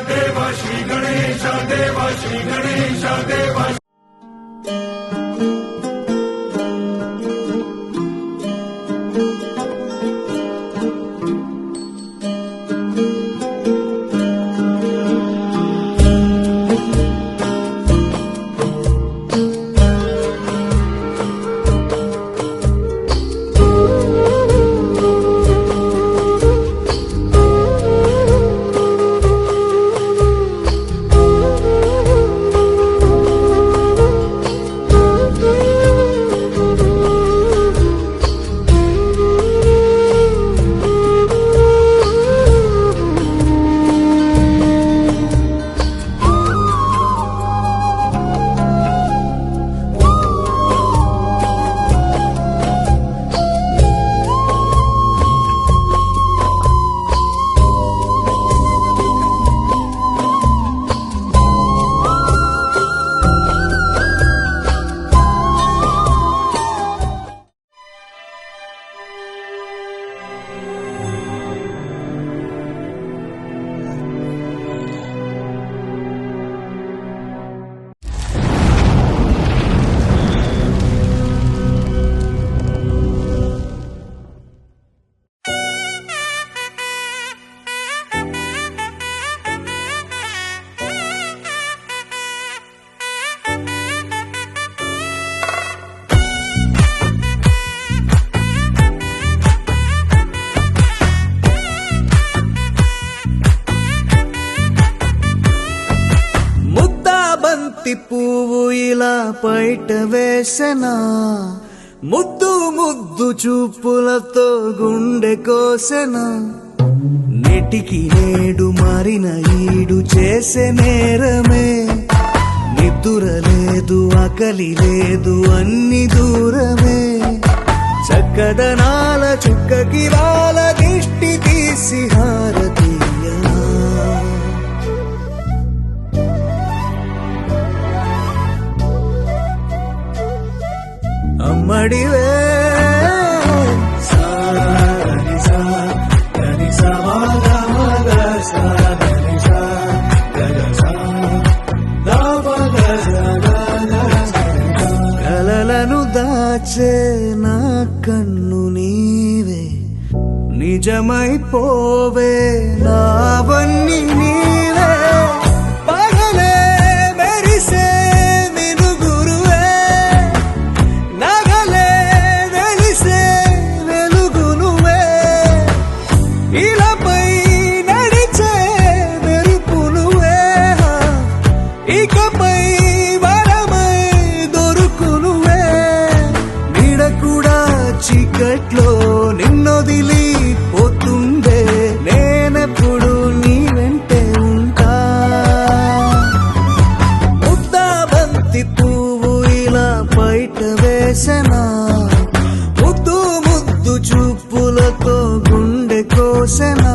देवा श्री गणेश देवा श्री गणेश देवा పువ్వు ఇలా బయట వేసెనా ముద్దు ముద్దు చూపులతో గుండె కోసెనా నెటికి నేడు మారిన ఈడు చేసే నేరమే నిద్ర లేదు ఆకలి లేదు అన్ని దూరమే చక్కదనాల చుక్కకి వాళ్ళ దిష్టి తీసి హారతీయనా అమ్మడివే కలలను దాచే నా కన్ను నీవే నిజమైపోవే నావన్నీ నీవే పగలే మెరిసే మినుగురువే నగలే వెలిసే వెలుగునువే ఇలాపై నడిచే మెరుపునువే ఇకపై వరమై దొరుకునువే నీడ కూడా చీకట్లో నిన్నొదిలి పోతుందే నేనెప్పుడు నీ వెంటే ఉంటా ముద్దాబంతి పువ్వు ఇలా బయట వేసెనా ముద్దు ముద్దు చూపులతో గుండె కోసెనా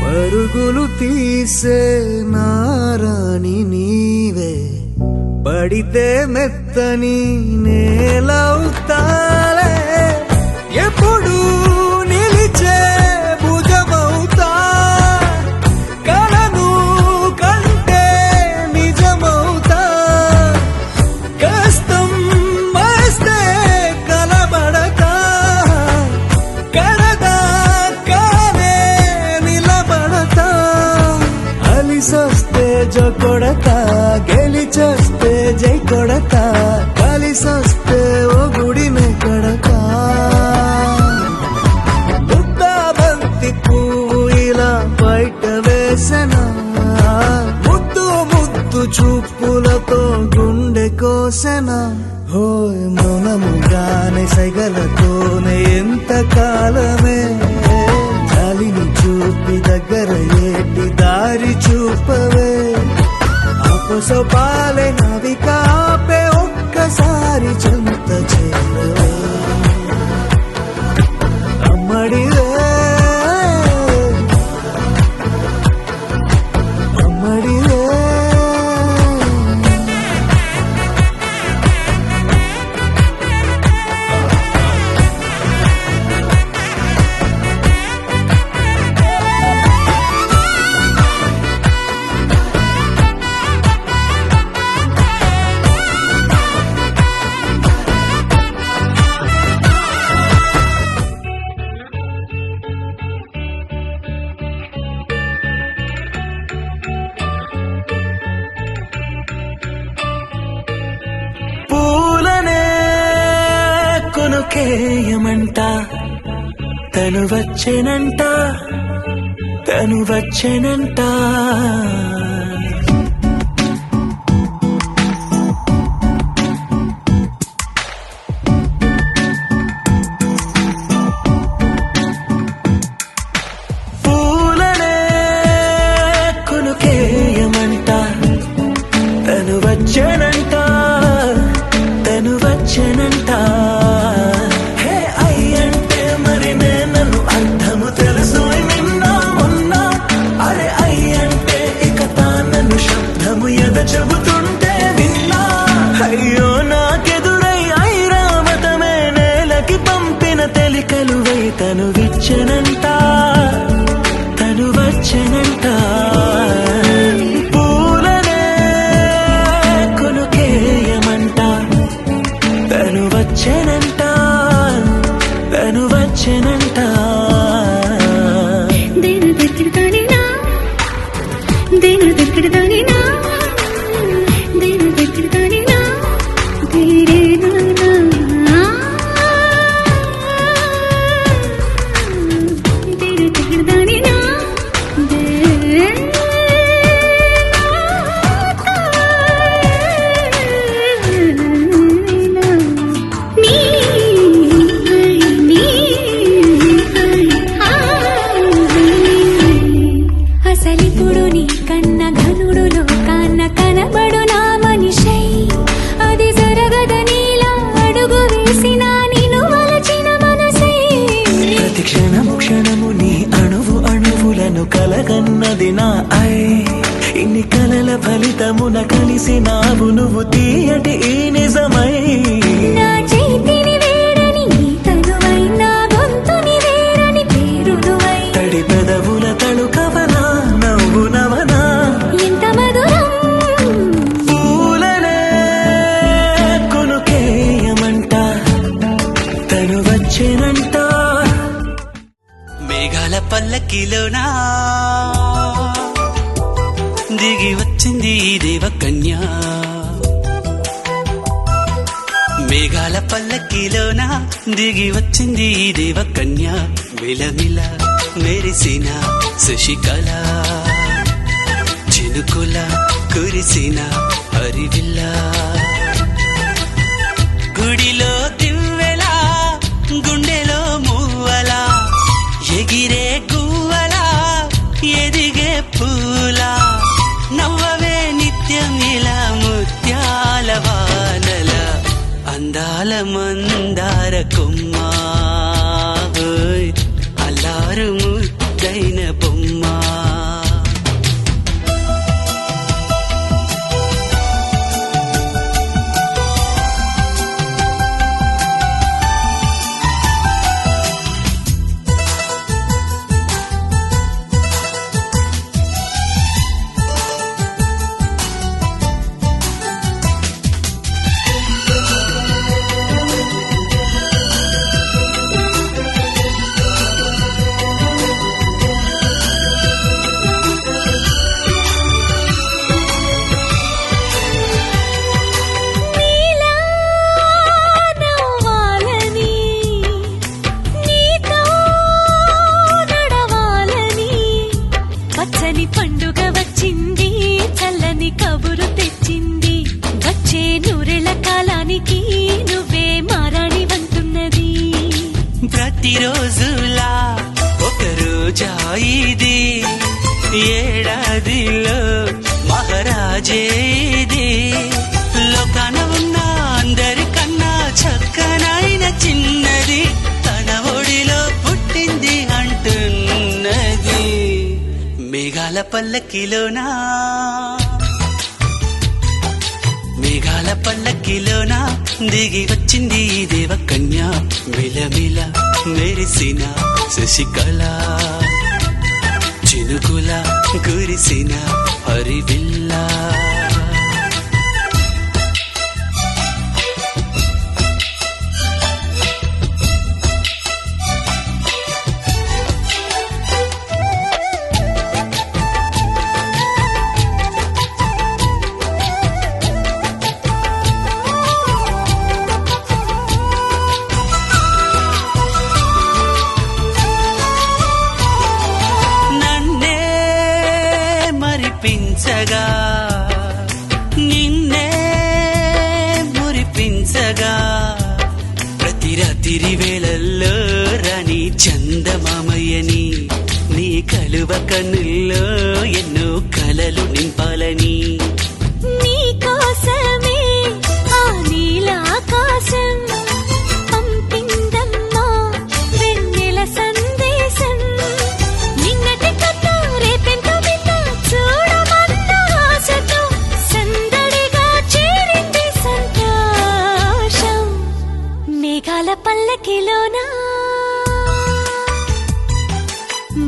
పరుగులు తీసే నారాణి నీవే పడితే మెత్తని నేలవుతాలే ఎప్పుడు నిలిచే భుజమవుతా కలను కంటే నిజమవుతా కష్టం వస్తే కలబడతా కడదాకానే నిలబడతా అలిసొస్తే జో కొడతా గెలిచొస్తే జై కొడతా కలిసొస్తే ఓ గుడిని కడతా ముద్దాబంతి పువ్వు ఇలా బయట వేసెనా ముద్దు ముద్దు చూపులతో గుండె కోసెనా హోయ్ మౌనముగానే సైగలతోనే ఎంత కాలమే జాలిని చూపి దగ్గర ఏటి దారి చూపవే అపసోపాలే నవికాపే ఒక్కసారి చెంత చేరవే కొనుకేయమంట తను వచ్చెనంట తను వచ్చెనంట పూలనే కొనుకేయమంట తను వచ్చెనంట తను వచ్చెనంట హే అయ్యంటే మరి నేను అర్థము తెలుసు నిన్నా మొన్నా అరే అయ్యంటే ఇక తానను శబ్దము ఎద చెబుతుంటే విన్నా అయ్యో నాకెదురై ఐరావతమే నేలకి పంపిన తెలికలువై తను విచ్చెనంట తను వచ్చెనంట పూలనే కొనుకేయమంట తను వచ్చెనంట తను వచ్చెనంట దేని దగ్గరదానినా దేని దగ్గరదానినా దేని దగ్గరదానినా దేరేనా దేని దగ్గరదానినా అసలిప్పుడు నీ కన్న ఘనుడులో కాన్న కనబడు నా మనిషై అది జరగదనిలా అడుగు వేసిన నిన్ను వలచిన మనసై ప్రతి క్షణము క్షణము నీ అణువు అణువులను కలగన్నది నా ఐ ఇన్ని కలల ఫలితమున కలిసినావు నువ్వు తీయటి ఈ నిజమై నా చేతిని వేడని నీ తనువై నా గొంతుని వేడని పేరునువై తడి పెదవుల తడుకవనా నవ్వు నవనా ఎంత మధురం పూలనే కొనుకేయమంట తను వచ్చెనంట మేఘాల పల్లకిలోనా దిగి వచ్చింది ఈ దేవకన్య మేఘాల పల్లకిలోనా దిగి వచ్చింది ఈ దేవకన్య మిలమిల మెరిసిన శశికళ చినుకుల కురిసిన హరివిల్ల గుడిలో దివ్వెలా గుండెలో మువ్వలా ఎగిరే గువ్వలా ఎదిగే పూలా నవ్వవే నిత్యం ఇలా ముత్యాల వానల అందాల మందార కొమ్మ ఓయ్ అల్లారు ముద్దైన బొమ్మ నీలా నవ్వాలని నీతో నడవాలని పచ్చని పండుగ వచ్చింది చల్లని కబురు తెచ్చింది వచ్చే నూరెళ్ళ కాలానికి నువ్వే మారాణి వంటున్నది ప్రతిరోజులా ఒక రోజా ఇది ఏడాదిలో మహారాజే ఇది లోకాన ఉన్న అందరికన్నా చక్కనైన చిన్నది తన ఒడిలో పుట్టింది అంటున్నది మేఘాల పల్లకిలోనా మేఘాల పల్లకిలోనా దిగి వచ్చింది ఈ దేవకన్య మిలమిల మెరిసిన శశికళ చినుకుల కురిసిన హరివిల్లా కవ్వించగా నిన్నే మురిపించగా ప్రతి రాత్రి వేళల్లో రాణి చందమామయ్యని నీ కలువ కన్నుల్లో ఎన్నో కలలు నింపాలని నీ కోసమే ఆ నీలాకాశం పంపిందమ్మా వెన్నెల సందేశం నిన్నటి కథ రేపెంతో వింత చూడమన్న ఆశతో సందడిగా చేరింది సంతోషం మేఘాల పల్లకిలోనా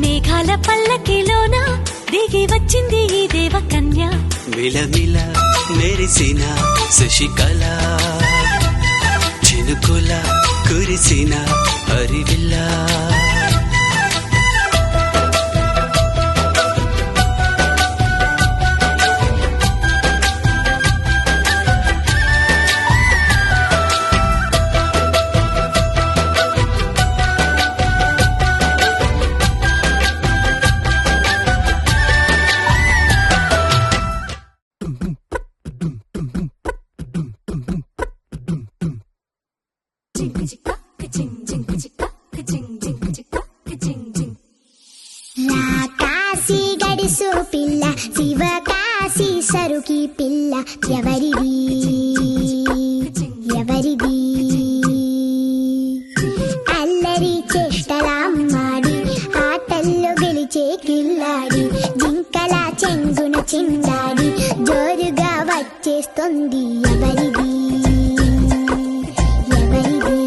మేఘాల పల్లకిలోన దిగి వచ్చింది ఈ దేవకన్య మిలమిల మెరిసిన శశికళ చినుకుల కురిసిన హరివిల్లా నా కాశీ గడిసు పిల్ల శివ కాశీ సరుకి పిల్ల ఎవరిది ఎవరిది అల్లరి చేష్టలామ్మాడి ఆటల్లో గెలిచే కిల్లాడి జింకల చెంగున చిందాడి జోరుగా వచ్చేస్తుంది ఎవరిది ఎవరిది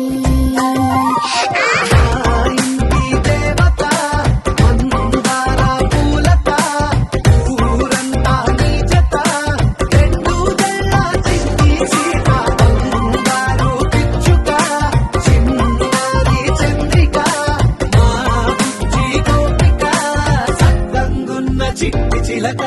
చిట్టి చిలక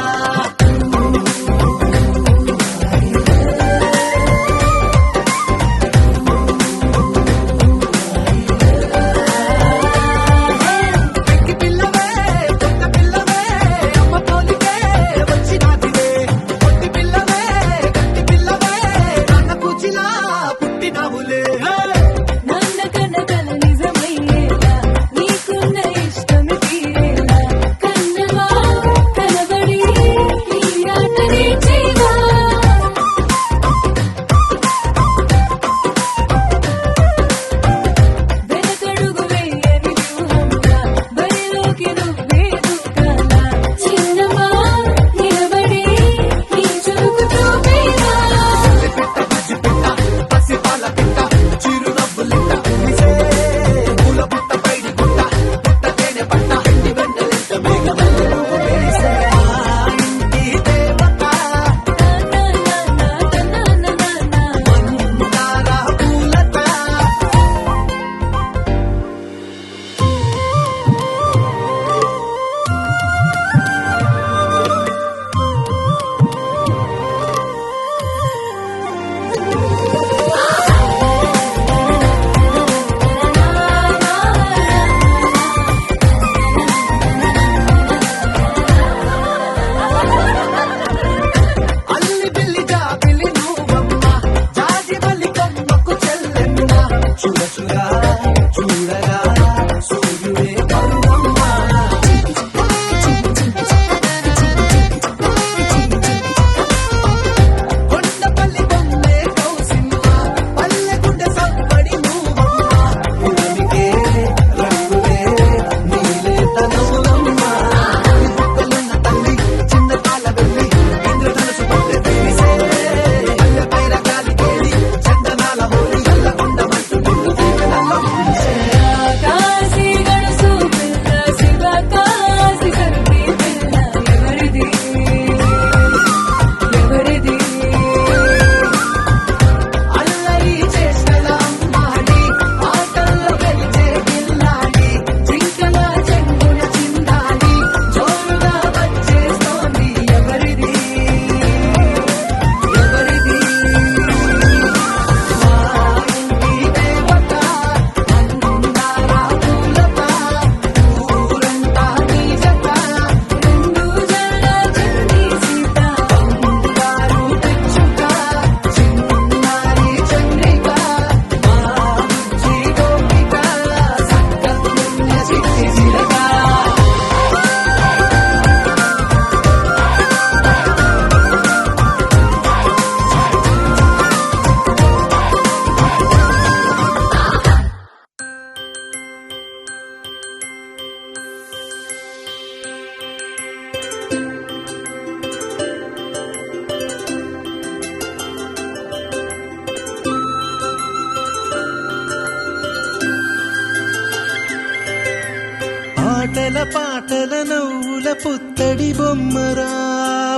ఆటల పాటల నవ్వుల పుత్తడి బొమ్మరా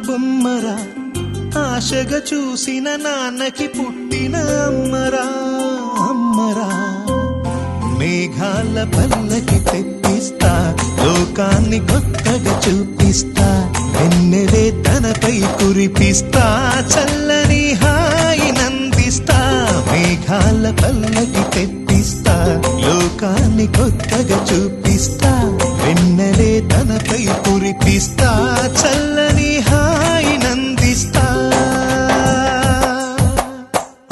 బొమ్మరా ఆశగా చూసిన నాన్నకి పుట్టిన అమ్మరా అమ్మరా మేఘాల పల్లకి తెప్పిస్తా లోకాన్ని కొత్తగా చూపిస్తా వెన్నెలే తనపై కురిపిస్తా చల్లని హాయి నందిస్తా మేఘాల పల్లకి తెప్పిస్తా లోకాన్ని కొత్తగా చూపిస్తా వెన్నెలే తనపై కురిపిస్తా చల్లని హాయి నందిస్తా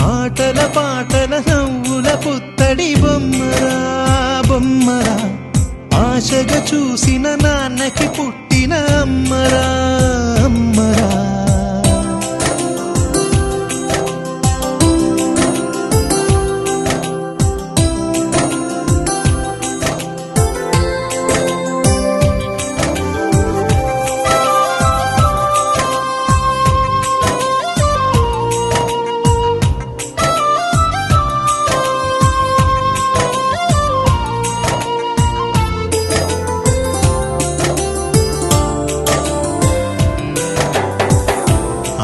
ఆటల పాటల నవ్వుల పుత్తడి బొమ్మరా బొమ్మరా ఆశగా చూసిన నాన్నకి పుట్టిన అమ్మరా అమ్మరా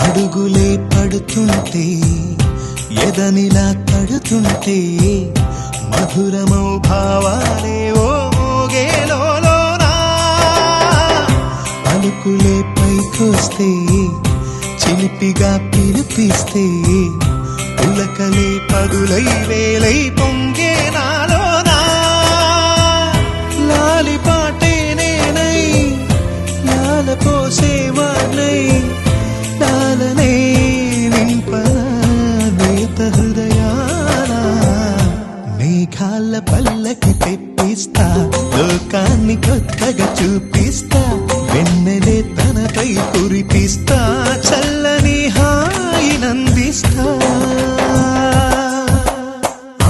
అడుగులే పడుతుంటే ఎదనిలా తడుతుంటే మధురమౌ భావాలే ఓ మోగేలోనా పలుకులే పైకొస్తే చిలిపిగా పిలిపిస్తే పులకలే పదులై వేలై పొంగే నాలోనా లాలిపాటే నేనై లాల పోసేవాణ్ణై లాలనే నింపనేత హృదయాల మేఘాల పల్లకి తెప్పిస్తా లోకాన్ని కొత్తగా చూపిస్తా వెన్నెలే తనపై కురిపిస్తా చల్లని హాయి నందిస్తా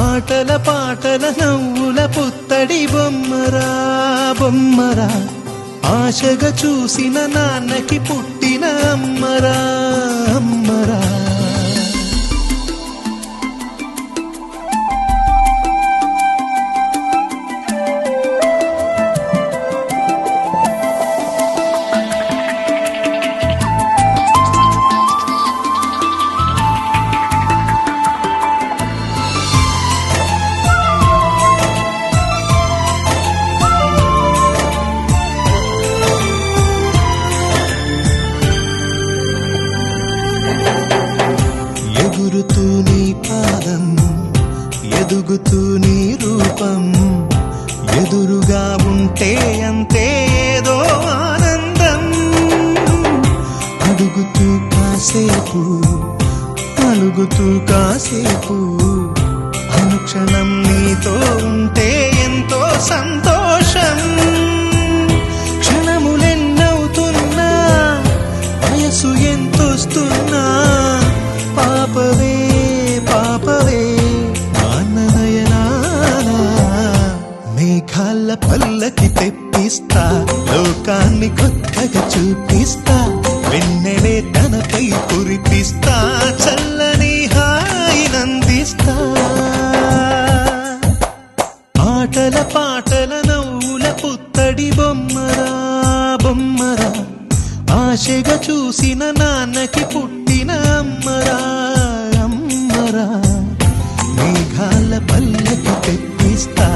ఆటల పాటల నవ్వుల పుత్తడి బొమ్మరా బొమ్మరా ఆశగా చూసిన నాన్నకి పుట్టిన అమ్మరా అమ్మరా ఎగురుతూ నీ పాదం ఎదుగుతూ నీ రూపం ఎదురుగా ఉంటే అంతే ఏదో ఆనందం అడుగుతూ కాసేపు అలుగుతూ కాసేపు అనుక్షణం నీతో ఉంటే ఎంతో సంతోషం క్షణములెన్నవుతున్నా వయసు ఎంతొస్తున్నా పాపవే పాపవే నాన్ననయనానా మేఘాల పల్లకి తెప్పిస్తా లోకాన్ని కొత్తగా చూపిస్తా వెన్నెలే తనపై కురిపిస్తా చల్లని హాయి నందిస్తా ఆటల పాటల నవ్వుల పుత్తడి బొమ్మరా బొమ్మరా ఆశగా చూసిన నాన్నకి పుట్టిన అమ్మరా అమ్మరా మేఘాల పల్లకి తెప్పిస్తా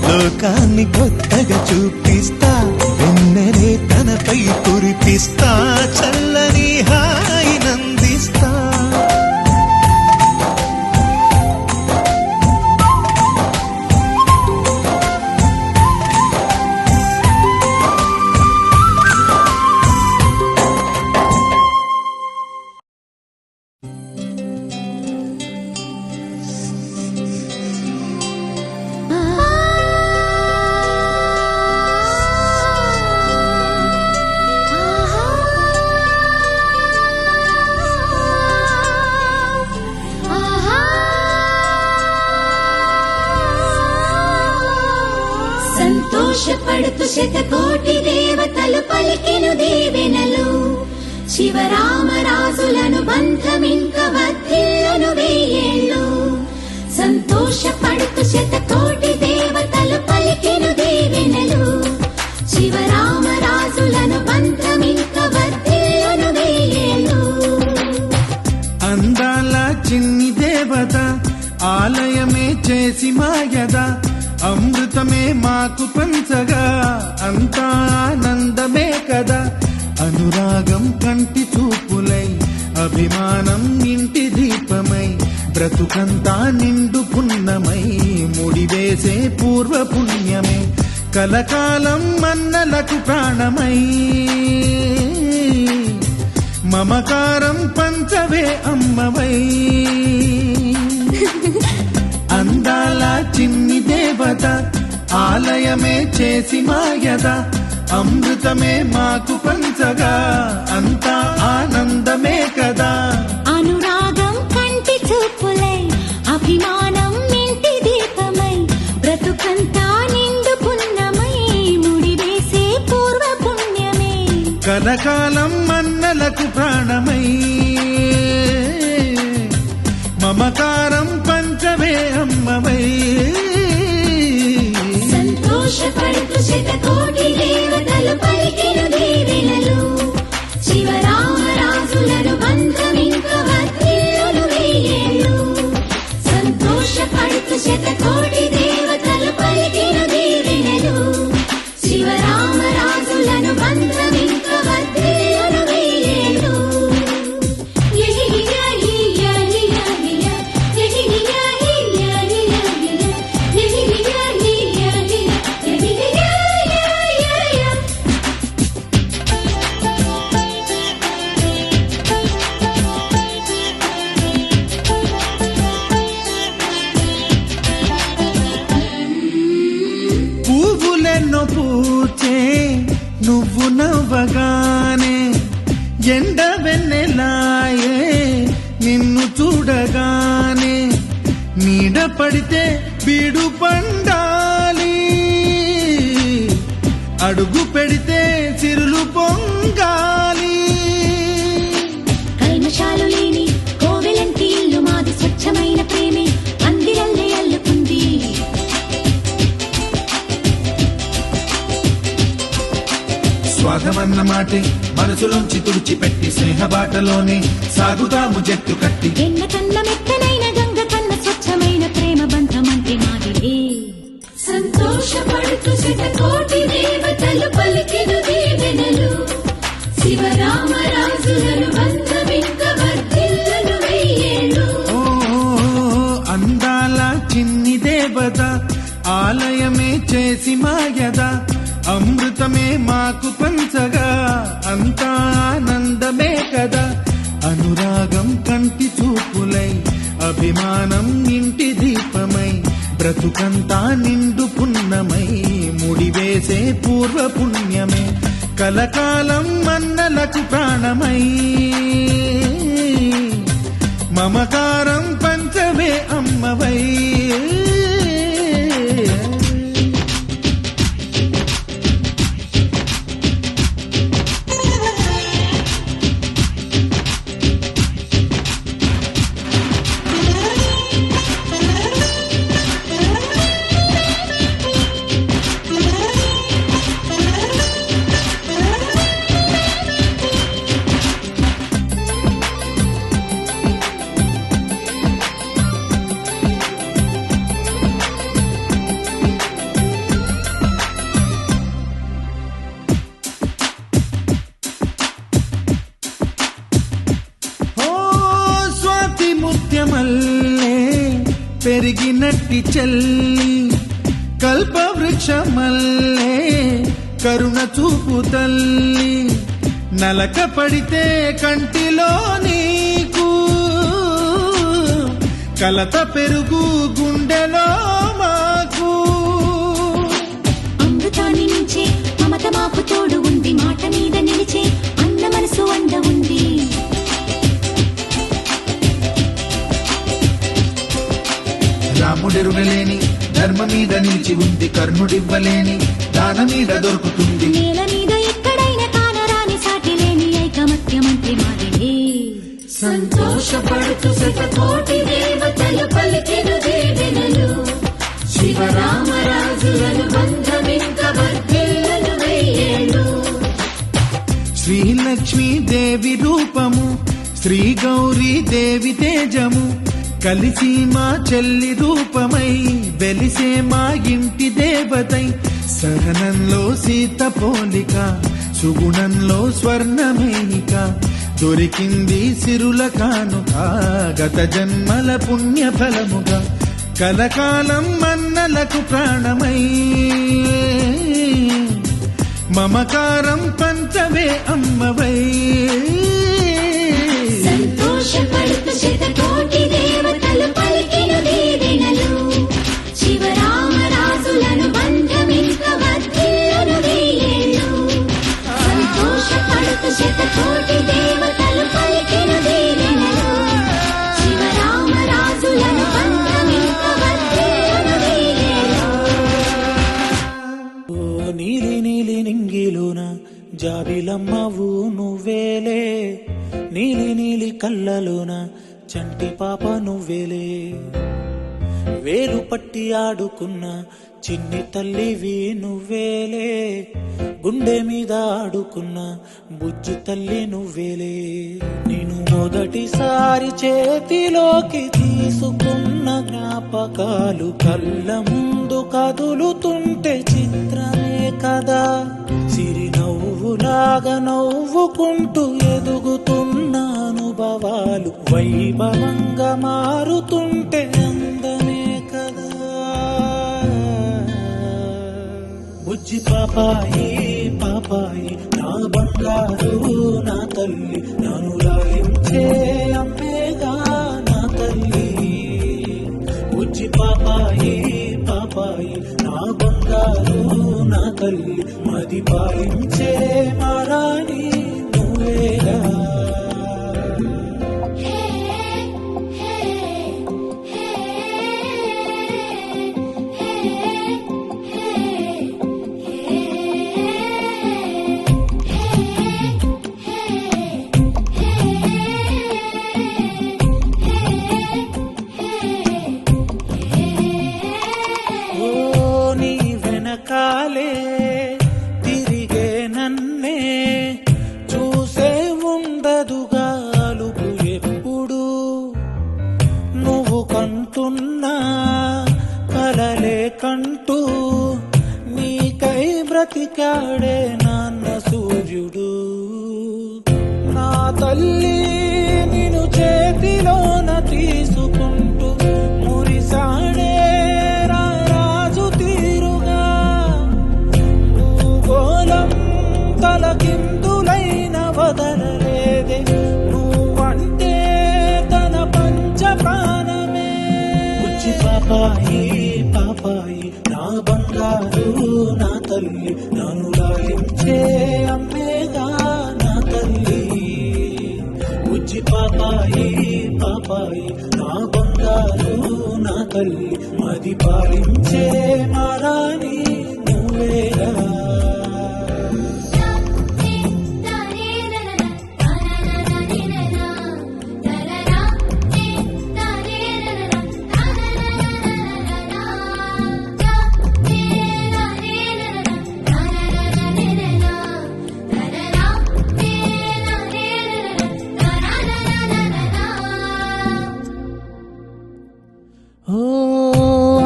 లోకాన్ని కొత్తగా చూపిస్తా వెన్నెలే తనపై కురిపిస్తా చల్లని హాయి నందిస్తా సంతోషపడుతూ శతకోటి దేవతలు పలికెను దీవెనలు శివరామరాజులను బంధమింక వర్ధిల్లును వెయ్యేళ్ళు సంతోషపడుతూ శతకోటి దేవతలు పలికెను దీవెనలు శివరా ఆలయమే చేసి మాయద అమృతమే మాకు పంచగా అంతా ఆనందమే కదా అనురాగం కంటి చూపులై అభిమానం ఇంటి దీపమై బ్రతుకంతా నిండు పున్నమై ముడివేసే పూర్వ పుణ్యమే కలకాలం మన్నలకు ప్రాణమై మమకారం పంచవే అమ్మవై అందాల చిన్ని దేవత ఆలయమే చేసి మాయద అమృతమే మాకు పంచగా అంతా ఆనందమే కదా అనురాగం కంటి చూపులై అభిమానం ఇంటి దీపమై బ్రతుకంతా నిండు పున్నమై ముడివేసే పూర్వ పుణ్యమే కలకాలం మన్నలకు ప్రాణమై మమకారం పంచవే అమ్మవై సంతోషపడుతూ శతకోటి దేవతలు పలికెను దీవెనలు శివరామరాజులను బంధమింక వర్ధిల్లును వెయ్యేళ్ళు సంతోషపడుతూ శతకోటి దేవతలు పలికెను దీవెనలు శివరామరాజులను బంధమింక వర్ధిల్లును వెయ్యేళ్ళు పువ్వులెన్నో పూచే నువ్వు నవ్వగానే ఎండ వెన్నెలాయే నిన్ను చూడగానే నీడ పడితే బీడు పండాలి అడుగు పెడితే చిరులు పొంగాలి కల్మషాలు లేని కోవెలంటి ఇల్లు మాది స్వచ్ఛమైన ప్రేమే అందిరల్లే అల్లుకుంది స్వాగమన్న మాటే మనసులోంచి తుడిచిపెట్టి స్నేహబాటలోనే సాగుదాము జట్టు కట్టి ఎన్న కన్న మెత్తనైన గంగ కన్న స్వచ్ఛమైన ప్రేమ బంధమంటే మాదిలే సంతోషపడుతూ శతకోటి దేవతలు పలికెను దీవెనలు శివరామరాజులను బంధమింక వర్ధిల్లును వెయ్యేళ్ళు అందాల చిన్ని దేవత ఆలయమే చేసి మాయద అమృతమే మాకు పంచగా అంతా ఆనందమే కదా అనురాగం కంటి చూపులై అభిమానం ఇంటి దీపమై బ్రతుకంతా నిండు పున్నమై ముడివేసే పూర్వ పుణ్యమే కలకాలం మన్నలకు ప్రాణమై మమకారం పంచవే అమ్మవై పెరిగినట్టి చెల్లి కల్పవృక్షమల్లే కరుణ చూపు తల్లి నలక పడితే కంటిలో నీకు కలత పెరుగు గుండెలో మాకు అమృతాన్ని నుంచే మమత మాకు తోడు ఉంది మాట మీద నిలిచే అన్న మనసు అండ ఉంది రాముడెరుగలేని ధర్మ మీద నిలిచి ఉంది కర్ణుడివ్వలేని దాన మీద దొరుకుతుంది నేల మీద ఎక్కడైనా కానరాని సాటి లేని ఐకమత్యమంటే మాదిలే సంతోషపడుతూ శతకోటి దేవతలు పలికెను దీవెనలు శివరామరాజులను బంధమింక వర్ధిల్లును వెయ్యేళ్ళు శ్రీలక్ష్మీ దేవి రూపము శ్రీ గౌరీ దేవి తేజము కలిసి మా చెల్లి రూపమై వెలిసే మా ఇంటి దేవతై సహనంలో సీత పోలిక సుగుణంలో స్వర్ణమేనిక దొరికింది సిరుల కానుక గత జన్మల పుణ్య ఫలముగా కలకాలం మన్నలకు ప్రాణమై మమకారం పంచవే అమ్మవై సంతోషపడుతూ శతకోటి దేవతలు పలికిన దీవెనలు శివరామరాజులను బంధమింక వర్ధిల్లును వెయ్యేళ్ళు. సంతోషపడుతూ శతకోటి దేవతలు పలికిన దీవెనలు శివరామరాజులను బంధమింక వర్ధిల్లును వెయ్యేళ్ళు. ఓ నీలి నీలి నింగిలోన జాబిలమ్మవు నువ్వేలే నీలి నీలి కళ్ళలోన చంటి పాప నువ్వేలే వేలు పట్టి ఆడుకున్న చిన్ని తల్లివి నువ్వేలే గుండె మీద ఆడుకున్న బుజ్జి తల్లి నువ్వేలే నేను మొదటిసారి చేతిలోకి తీసుకున్న జ్ఞాపకాలు కళ్ళ ముందు కదులుతుంటే చిత్రమే కదా సిరి నవ్వులాగా నవ్వుకుంటూ ఎదుగుతున్న అనుభవాలు వైభవంగా మారుతుంటే అందమే కదా బుజ్జి పాపాయి పాపాయి నా బంగారు నా తల్లి నన్ను లాలించే అమ్మేగా నా తల్లి బుజ్జి పాపాయి పాపాయి నా బంగారు నా తల్లి మది పాలించే మారాణి నువ్వేగా కాలే తిరిగే నన్నే చూసే ఉండదుగా అలుపు ఎప్పుడు నువ్వు కంటున్నా కలలే కంటూ నీకై బ్రతికాడే నాన్న సూర్యుడు నా తల్లి నిన్ను చేతిలోన తీసుకుంటూ మురిసాడే తలకిందులైన వదలలేదే నువ్వంటే తన పంచ ప్రాణమే బుజ్జి పాపాయి పాపాయి నా బంగారు నా తల్లి నన్ను లాలించే అమ్మేగా నా తల్లి బుజ్జి పాపాయి పాపాయి నా బంగారు నా తల్లి మది పాలించే మారాణి నువ్వేగా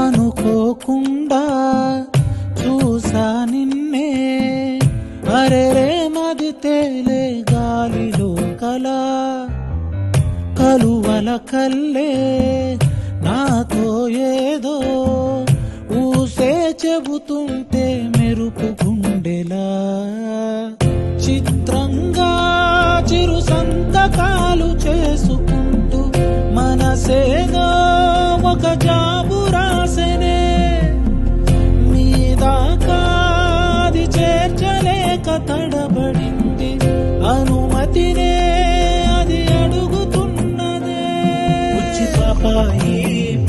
అనుకోకుండా చూసా నిన్నే అరెరే మది తేలే గాలిలో కలా కలువల కల్లే నాతో ఏదో ఊసే చెబుతుంటే మెరుపు గుండెలా చిత్రంగా చిరు సంతకాలు చేసుకుంటూ మనసేగా ఒక జాబు రాసెనే నీ దాకాది చేర్చలేక తడబడింది అనుమతినే అది అడుగుతున్నదే బుజ్జి పాపాయి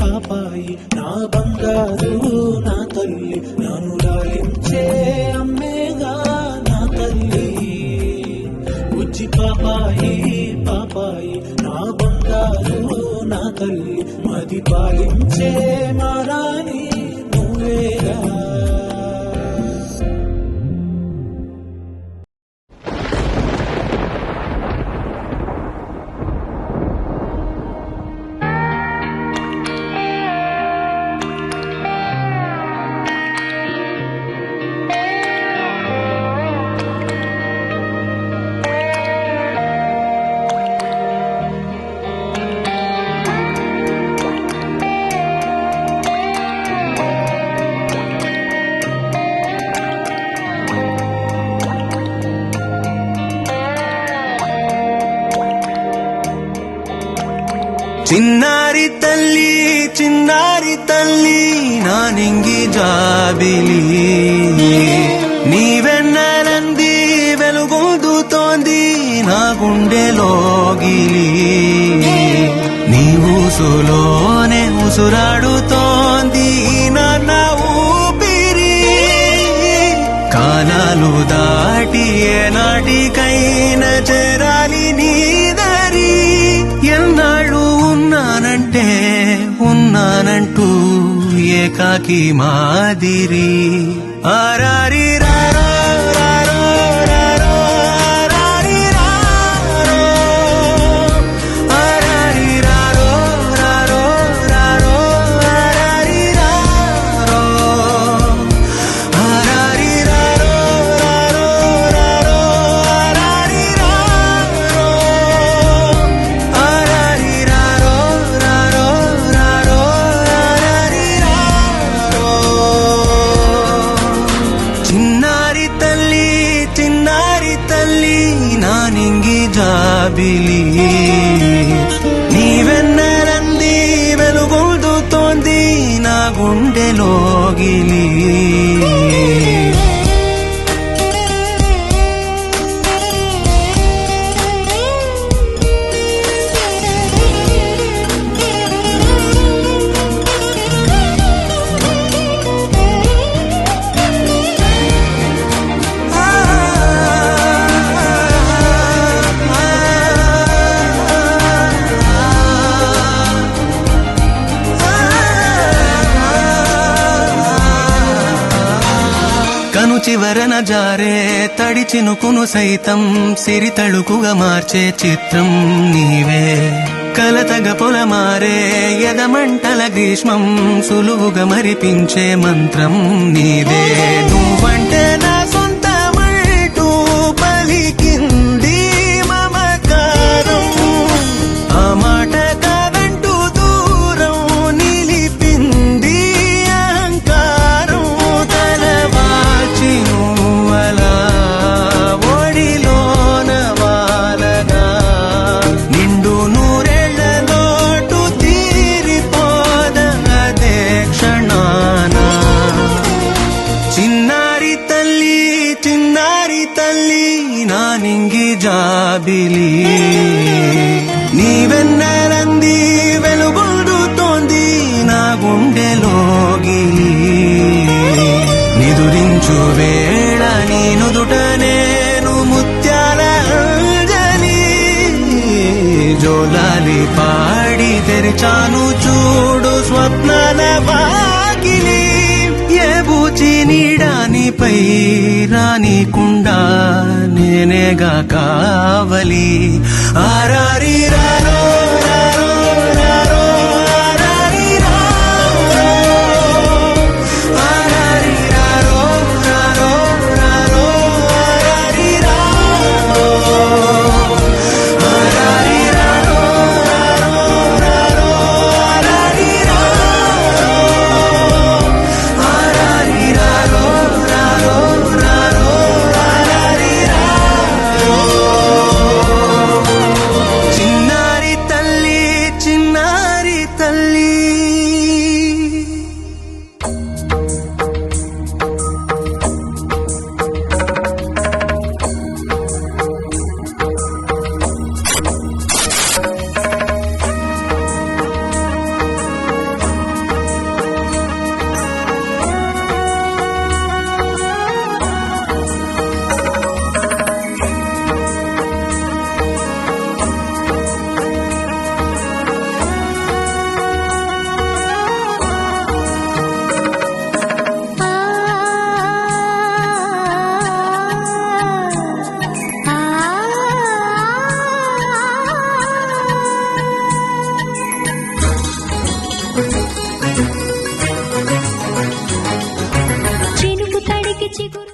పాపాయి నా బంగారు నా తల్లి నన్ను లాలించే అమ్మేగా నా తల్లి బుజ్జి పాపాయి పాపాయి నా బంగారు నా తల్లి మది పాలించే మారాణి నువ్వేగా చిన్నారి తల్లి నా నింగి జాబిలి నీవెన్నెలంది వెలుగొందుతోంది నా గుండెలోగిలి నీ ఊసులోనే ఉసురాడుతోంది నా ఊపిరి కాలాలు దాటి ఏనాటికైనా చేరాలి నీ దరి ఎన్నాళ్ళు ఉన్నానంటూ ఏకాకి మాదిరి ఆరారి రారో రారో రారో ఆరారి రారో ఆరారి రారో రారో రారో ఆరారి రారో ఆరారి రారో రారో రారో ఆరారి రారో ఆరారి రారో రారో రారో ఆరారి రారో చిన్నారి తల్లి నా నింగి జాబిలి నీవెన్నెలంది వెలుగొందుతోంది నా గుండెలోగిలి కను చివరన జారే తడి చినుకును సైతం సిరి తళుకుగా మార్చే చిత్రం నీవే కలతగ పొలమారే ఎదమంటల గ్రీష్మం సులువుగా మరిపించే మంత్రం నీదే నువ్వంటే నా సొంతమంటూ పలికింది మమకారం ఆ మాట కాదంటూ దూరం నిలిపింది అహంకారం తలవాచి నువ్వలా ఒడిలోన వాలగా నిండు నూరేళ్ల లోటు తీరిపోదదే క్షణాన చిన్నారి తల్లి నా నింగి జాబిలి నీవెన్నెలంది వెలుగొందుతోంది నా గుండెలోగిలి నిదురించు వేళ నీ నుదుట నేను ముత్యాల అంజలి జోలాలి పాడి తెరిచాను చూడు స్వప్నాల వాకిలి ఏ బూచి నీడానిపై రానికుండా నేనేగా కావలి ఆరారి రారో రారో రారో ఆరారి రారో ఆరారి రారో రారో రారో ఆరారి రారో ఆరారి రారో రారో రారో ఆరారి రారో ఆరారి రారో రారో రారో ఆరారి రారో చిన్నారి తల్లి చినుకు తడికి చిగురు